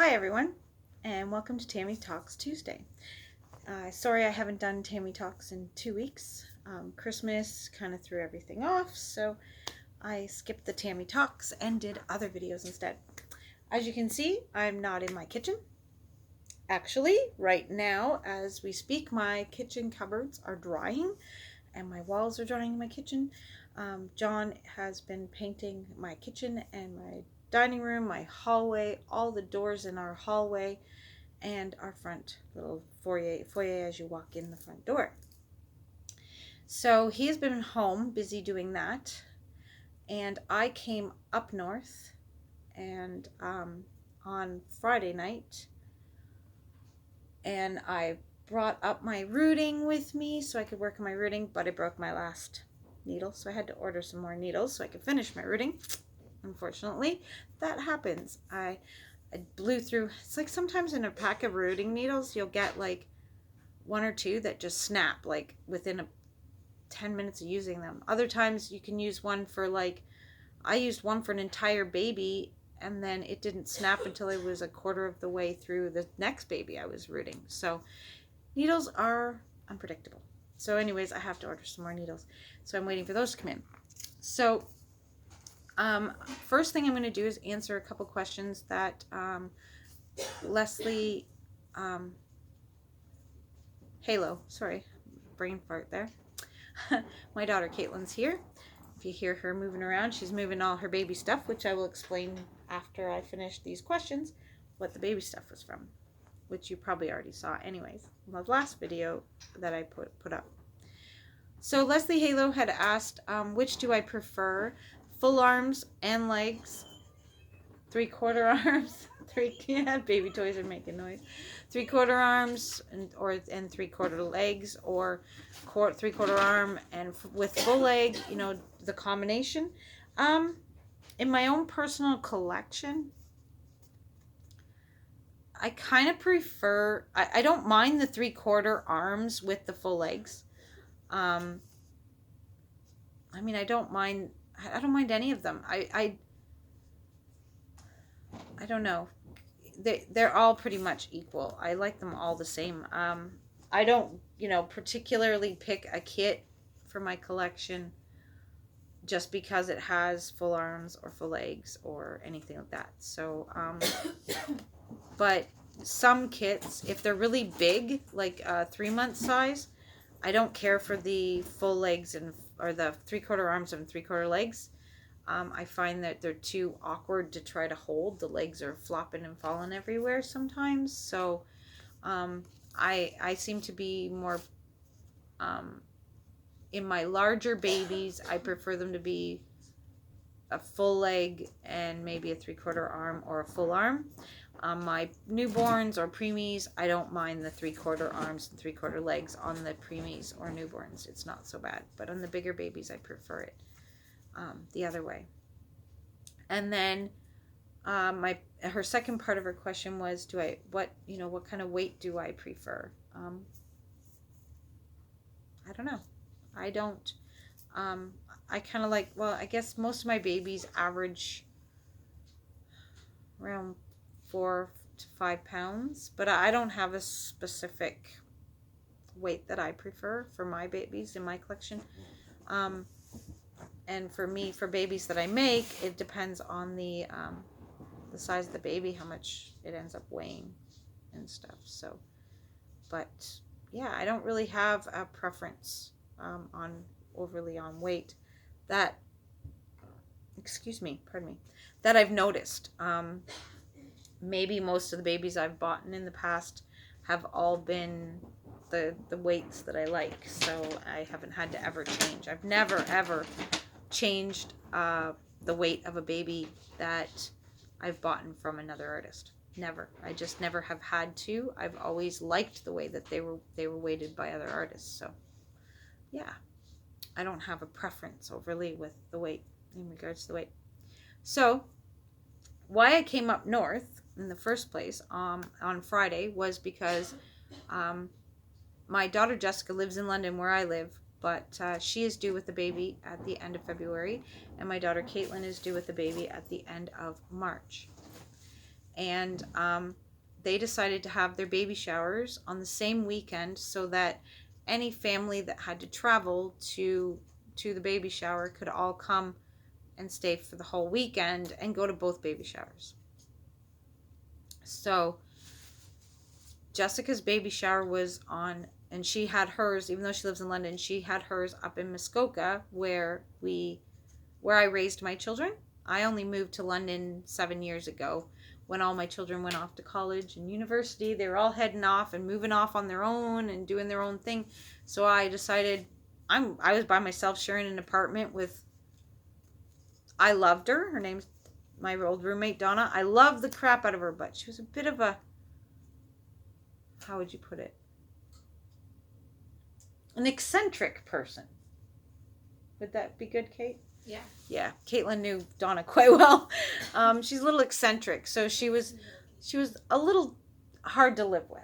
Hi everyone, and welcome to Tammy Talks Tuesday. Sorry I haven't done Tammy Talks in 2 weeks. Christmas kind of threw everything off, so I skipped the Tammy Talks and did other videos instead. As you can see, I'm not in my kitchen. Actually, right now, as we speak, my kitchen cupboards are drying and my walls are drying in my kitchen. John has been painting my kitchen and my dining room, my hallway, all the doors in our hallway, and our front little foyer as you walk in the front door. So he's been home busy doing that, and I came up north and on Friday night, and I brought up my rooting with me so I could work on my rooting, but I broke my last needle, so I had to order some more needles so I could finish my rooting. Unfortunately, that happens. I blew through. It's like sometimes in a pack of rooting needles you'll get like one or two that just snap like within 10 minutes of using them. Other times you can use one for like, I used one for an entire baby and then it didn't snap until it was a quarter of the way through the next baby I was rooting. So needles are unpredictable. So anyways, I have to order some more needles. So I'm waiting for those to come in. So first thing I'm going to do is answer a couple questions that Leslie, Halo, sorry, brain fart there. My daughter Caitlin's here. If you hear her moving around, she's moving all her baby stuff, which I will explain after I finish these questions what the baby stuff was from, which you probably already saw anyways in the last video that I put up. So Leslie Halo had asked, which do I prefer, full arms and legs, 3/4 arms, baby toys are making noise, 3/4 arms and 3/4 legs, or 3/4 arm and with full leg, you know, the combination. In my own personal collection, I kind of prefer, I don't mind the 3/4 arms with the full legs. I mean, I don't mind any of them. I don't know. They're all pretty much equal. I like them all the same. I don't, particularly pick a kit for my collection just because it has full arms or full legs or anything like that. So, but some kits, if they're really big, like 3-month size, I don't care for the full legs or the 3/4 arms and 3/4 legs. I find that they're too awkward to try to hold. The legs are flopping and falling everywhere sometimes. So I seem to be more, in my larger babies, I prefer them to be a full leg and maybe a 3/4 arm or a full arm. My newborns or preemies, I don't mind the 3/4 arms and 3/4 legs on the preemies or newborns. It's not so bad. But on the bigger babies, I prefer it the other way. And then her second part of her question was, what kind of weight do I prefer? I don't know. I don't. I kind of like, well, I guess most of my babies average around 4 to 5 pounds, but I don't have a specific weight that I prefer for my babies in my collection. And for me, for babies that I make, it depends on the size of the baby, how much it ends up weighing and stuff. So, but yeah, I don't really have a preference overly on weight. That, that I've noticed. Maybe most of the babies I've bought in the past have all been the weights that I like, so I haven't had to ever change. I've never ever changed the weight of a baby that I've bought from another artist. Never. I just never have had to. I've always liked the way that they were weighted by other artists. So yeah, I don't have a preference overly with the weight in regards to the weight. So why I came up north in the first place on Friday was because my daughter Jessica lives in London where I live, but she is due with the baby at the end of February, and my daughter Caitlin is due with the baby at the end of March. and they decided to have their baby showers on the same weekend so that any family that had to travel to the baby shower could all come and stay for the whole weekend and go to both baby showers. So Jessica's baby shower was on, and she had hers, even though she lives in London, she had hers up in Muskoka where I raised my children. I only moved to London 7 years ago when all my children went off to college and university. They were all heading off and moving off on their own and doing their own thing. So I decided I was by myself sharing an apartment with, I loved her. Her name's my old roommate, Donna. I loved the crap out of her, but she was a bit of a, how would you put it? An eccentric person. Would that be good, Kate? Yeah. Yeah, Caitlin knew Donna quite well. She's a little eccentric, so she was a little hard to live with.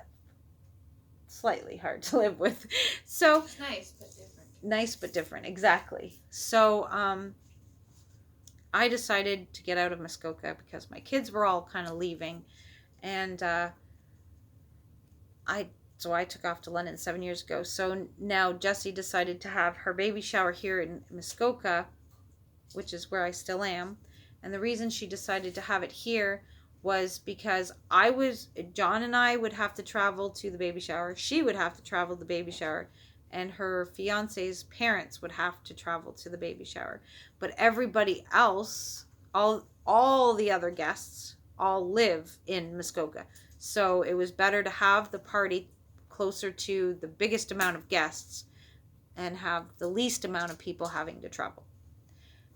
Slightly hard to live with. So it's nice but different. Nice but different, exactly. So I decided to get out of Muskoka because my kids were all kind of leaving, and so I took off to London 7 years ago. So now Jessie decided to have her baby shower here in Muskoka, which is where I still am. And the reason she decided to have it here was because John and I would have to travel to the baby shower. She would have to travel to the baby shower. And her fiance's parents would have to travel to the baby shower. But everybody else, all the other guests, all live in Muskoka. So it was better to have the party closer to the biggest amount of guests and have the least amount of people having to travel.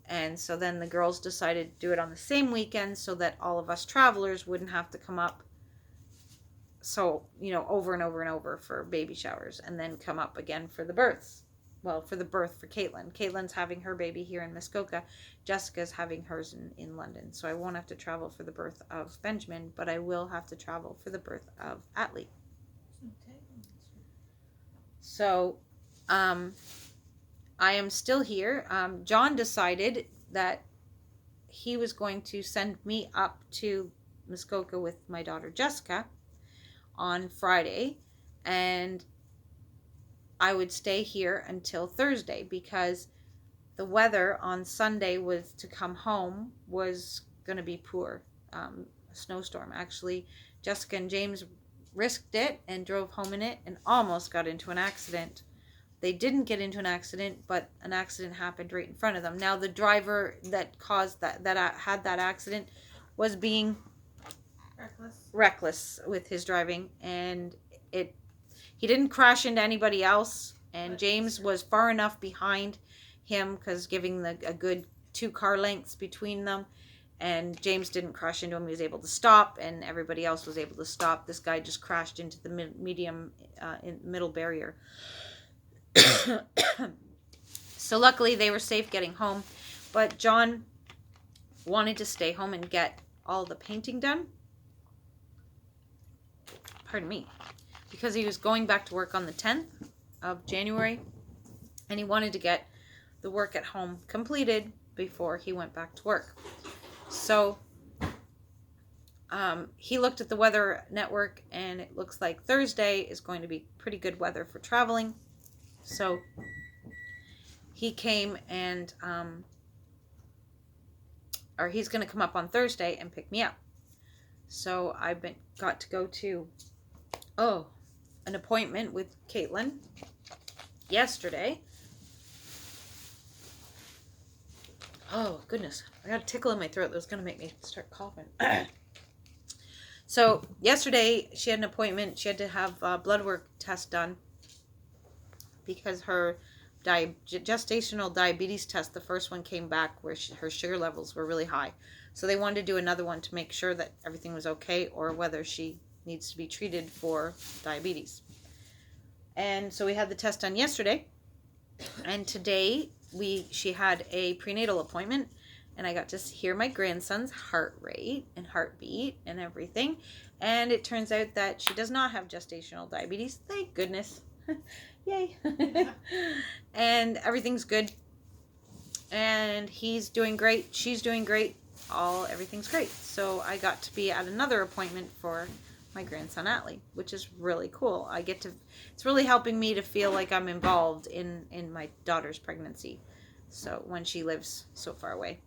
And so then the girls decided to do it on the same weekend so that all of us travelers wouldn't have to come up over and over and over for baby showers and then come up again for the births. Well, for the birth for Caitlin. Caitlin's having her baby here in Muskoka. Jessica's having hers in London. So I won't have to travel for the birth of Benjamin, but I will have to travel for the birth of Atlee. Okay. So I am still here. John decided that he was going to send me up to Muskoka with my daughter Jessica on Friday, and I would stay here until Thursday because the weather on Sunday was to come home was going to be poor. A snowstorm. Actually, Jessica and James risked it and drove home in it and almost got into an accident. They didn't get into an accident, but an accident happened right in front of them. Now, the driver that caused that had that accident was being reckless with his driving, and he didn't crash into anybody else, and James was far enough behind him because giving a good 2 car lengths between them, and James didn't crash into him. He was able to stop, and everybody else was able to stop. This guy just crashed into the middle barrier. So luckily they were safe getting home, but John wanted to stay home and get all the painting done. Pardon me. Because he was going back to work on the 10th of January, and he wanted to get the work at home completed before he went back to work. So he looked at the weather network, and it looks like Thursday is going to be pretty good weather for traveling. So he came and, he's going to come up on Thursday and pick me up. So I got to go to, an appointment with Caitlin yesterday. Oh, goodness. I got a tickle in my throat that was going to make me start coughing. So yesterday she had an appointment. She had to have a blood work test done because her gestational diabetes test, the first one came back where her sugar levels were really high. So they wanted to do another one to make sure that everything was okay or whether she needs to be treated for diabetes. And so we had the test done yesterday. And today she had a prenatal appointment, and I got to hear my grandson's heart rate and heartbeat and everything. And it turns out that she does not have gestational diabetes. Thank goodness. Yay. And everything's good. And he's doing great. She's doing great. everything's great. So I got to be at another appointment for my grandson Atlee, which is really cool. It's really helping me to feel like I'm involved in my daughter's pregnancy. So when she lives so far away.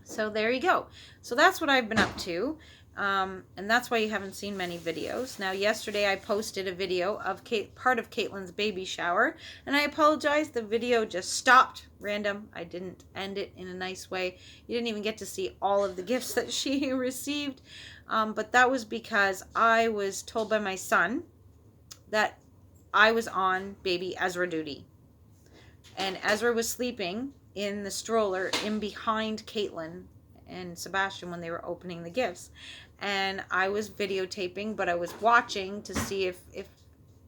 So there you go. So that's what I've been up to. And that's why you haven't seen many videos. Now, yesterday I posted a video of part of Caitlin's baby shower, and I apologize. The video just stopped random. I didn't end it in a nice way. You didn't even get to see all of the gifts that she received, but that was because I was told by my son that I was on baby Ezra duty, and Ezra was sleeping in the stroller in behind Caitlin and Sebastian when they were opening the gifts. And I was videotaping, but I was watching to see if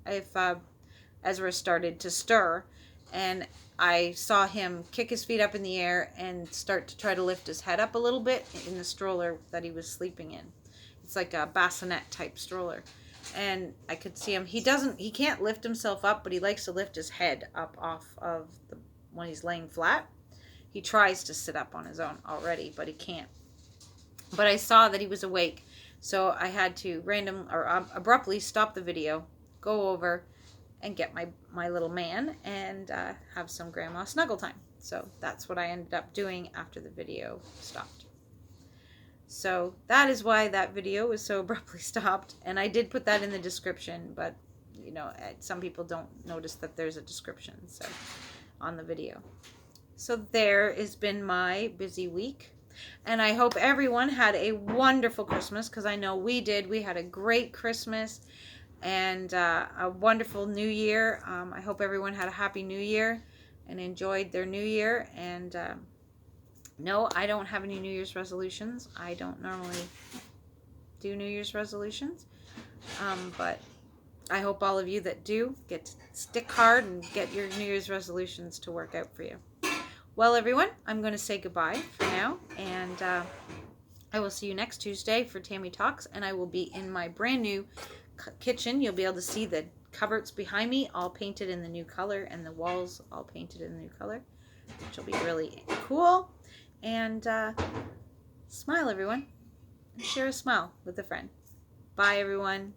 Ezra started to stir, and I saw him kick his feet up in the air and start to try to lift his head up a little bit in the stroller that he was sleeping in. It's like a bassinet type stroller, and I could see him. He can't lift himself up, but he likes to lift his head up off of when he's laying flat. He tries to sit up on his own already, but he can't. But I saw that he was awake, so I had to abruptly stop the video, go over, and get my little man and have some grandma snuggle time. So that's what I ended up doing after the video stopped. So that is why that video was so abruptly stopped, and I did put that in the description, but you know, some people don't notice that there's a description on the video. So there has been my busy week. And I hope everyone had a wonderful Christmas, because I know we did. We had a great Christmas and a wonderful New Year. I hope everyone had a happy New Year and enjoyed their New Year. And no, I don't have any New Year's resolutions. I don't normally do New Year's resolutions. But I hope all of you that do get to stick hard and get your New Year's resolutions to work out for you. Well, everyone, I'm going to say goodbye for now, and I will see you next Tuesday for Tammy Talks, and I will be in my brand new kitchen. You'll be able to see the cupboards behind me all painted in the new color, and the walls all painted in the new color, which will be really cool. And smile, everyone, and share a smile with a friend. Bye, everyone.